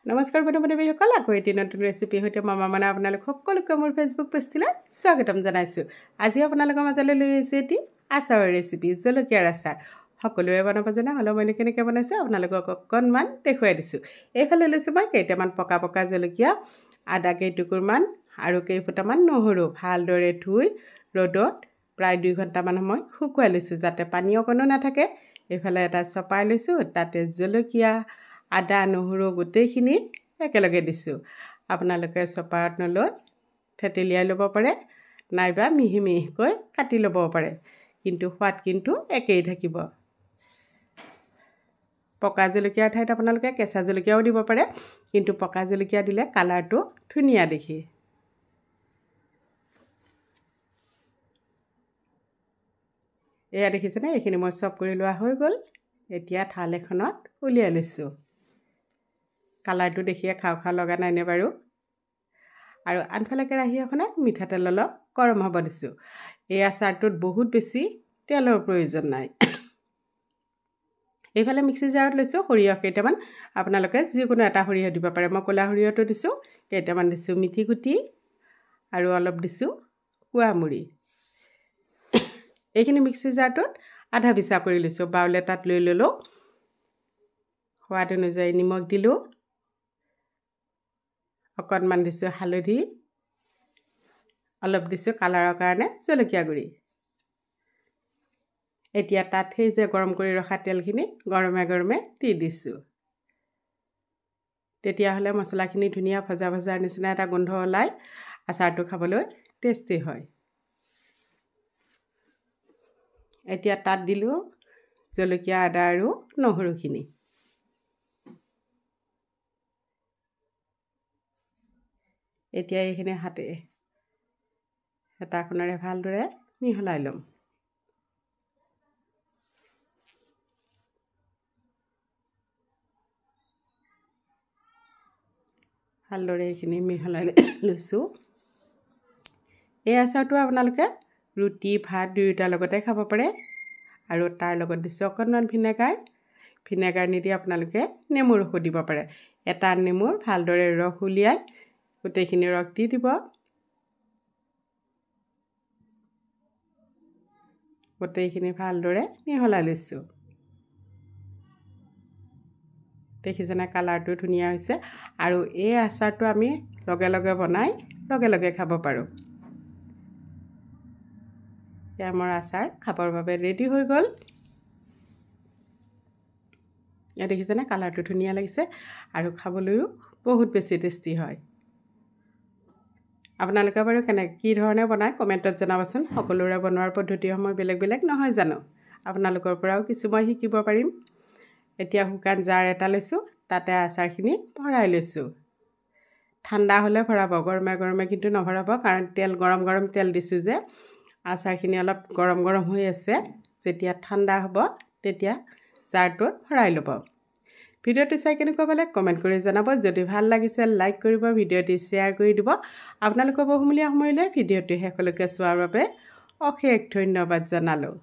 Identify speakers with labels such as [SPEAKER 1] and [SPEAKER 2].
[SPEAKER 1] নমস্কাৰ বন্ধু-বান্ধৱীসকল, আকৌ এটি নতুন ৰেচিপি সৈতে মামা মানে আপোনালোক সকলোকে মোৰ ফেচবুক পেজটোলৈ স্বাগতম জনাইছোঁ। আজি আপোনালোকৰ মাজলৈ লৈ আহিছোঁ এটি আচাৰৰ ৰেচিপি, জলকীয়াৰ আচাৰ। সকলোৱে বনাব জানে, হ'লেও মই কেনেকৈ বনাইছোঁ আপোনালোকক অকণমান দেখুৱাই দিছোঁ। এইফালে লৈছোঁ মই কেইটামান পকা পকা জলকীয়া, আদা কেইটুকুৰমান আৰু কেইফুটামান নহৰু ভালদৰে ধুই ৰ'দত প্ৰায় 2 ঘণ্টামান সময় শুকুৱাই লৈছোঁ যাতে পানী অকণো নাথাকে। এইফালে এটা চপাই লৈছোঁ, তাতে জলকীয়া, আদা নহৰু গোটেইখিনি একেলগে দিছোঁ। আপোনালোকে চপাৰত নলৈ থেতেলিয়াই ল'ব পাৰে, নাইবা মিহি মিহিকৈ কাটি ল'ব পাৰে, কিন্তু সোৱাদ কিন্তু একেই থাকিব। পকা জলকীয়াৰ ঠাইত আপোনালোকে কেঁচা জলকীয়াও দিব পাৰে, কিন্তু পকা জলকীয়া দিলে কালাৰটো ধুনীয়া দেখি। এয়া দেখিছেনে, এইখিনি মই চপ কৰি লোৱা হৈ গ'ল। এতিয়া থাল এখনত উলিয়াই লৈছোঁ। কালাৰটো দেখিয়ে খাওঁ খাওঁ লগা নাইনে বাৰু? আৰু আনফালে কেৰাহী এখনত মিঠাতেল অলপ গৰম হ'ব দিছোঁ। এই আচাৰটোত বহুত বেছি তেলৰ প্ৰয়োজন নাই। এইফালে মিক্সি জাৰত লৈছোঁ সৰিয়হ কেইটামান, আপোনালোকে যিকোনো এটা সৰিয়হ দিব পাৰে। মই ক'লা সৰিয়হটো দিছোঁ, কেইটামান দিছোঁ মিঠি গুটি আৰু অলপ দিছোঁ কুৱামুৰি। এইখিনি মিক্সি জাৰটোত আধা বিছা কৰি লৈছোঁ। বাউল এটাত লৈ ল'লোঁ, সোৱাদ অনুযায়ী নিমখ দিলোঁ, অকণমান দিছোঁ হালধি, অলপ দিছোঁ কালাৰৰ কাৰণে জলকীয়া গুড়ি। এতিয়া তাত সেই যে গৰম কৰি ৰখা তেলখিনি গৰমে গৰমে দি দিছোঁ। তেতিয়াহ'লে মছলাখিনি ধুনীয়া ভজা ভজাৰ নিচিনা এটা গোন্ধ ওলাই আচাৰটো খাবলৈ টেষ্টি হয়। এতিয়া তাত দিলোঁ জলকীয়া, আদা আৰু নহৰুখিনি। এতিয়া এইখিনি হেতাখনেৰে ভালদৰে মিহলাই ল'ম। ভালদৰে এইখিনি মিহলাই লৈছোঁ। এই আচাৰটো আপোনালোকে ৰুটি, ভাত দুয়োটাৰ লগতে খাব পাৰে। আৰু তাৰ লগত দিছোঁ অকণমান ভিনেগাৰ নিদি আপোনালোকে নেমুৰ ৰসো দিব পাৰে। এটা নেমুৰ ভালদৰে ৰস উলিয়াই গোটেইখিনি ৰস দি দিব। গোটেইখিনি ভালদৰে মিহলাই লৈছোঁ। দেখিছেনে কালাৰটো ধুনীয়া হৈছে। আৰু এই আচাৰটো আমি লগে লগে বনাই লগে লগে খাব পাৰোঁ। এয়া মোৰ আচাৰ খাবৰ বাবে ৰেডি হৈ গ'ল। এয়া দেখিছেনে কালাৰটো ধুনীয়া লাগিছে আৰু খাবলৈও বহুত বেছি টেষ্টি হয়। আপোনালোকে বাৰু কি ধৰণে বনায় কমেণ্টত জনাবচোন। সকলোৰে বনোৱাৰ পদ্ধতিসমূহ বেলেগ বেলেগ নহয় জানো? আপোনালোকৰ পৰাও কিছু মই শিকিব পাৰিম। এতিয়া শুকান জাৰ এটা লৈছোঁ, তাতে আচাৰখিনি ভৰাই লৈছোঁ। ঠাণ্ডা হ'লে ভৰাব, গৰমে গৰমে কিন্তু নভৰাব, কাৰণ গৰম গৰম তেল দিছোঁ যে। আচাৰখিনি অলপ গৰম গৰম হৈ আছে, যেতিয়া ঠাণ্ডা হ'ব তেতিয়া জাৰটোত ভৰাই ল'ব। ভিডিঅ'টো চাই কেনেকুৱা পালে কমেণ্ট কৰি জনাব। যদি ভাল লাগিছে লাইক কৰিব, ভিডিঅ'টি শ্বেয়াৰ কৰি দিব। আপোনালোকৰ বহুমূলীয়া সময়লৈ ভিডিঅ'টো শেষলৈকে চোৱাৰ বাবে অশেষ ধন্যবাদ জনালোঁ।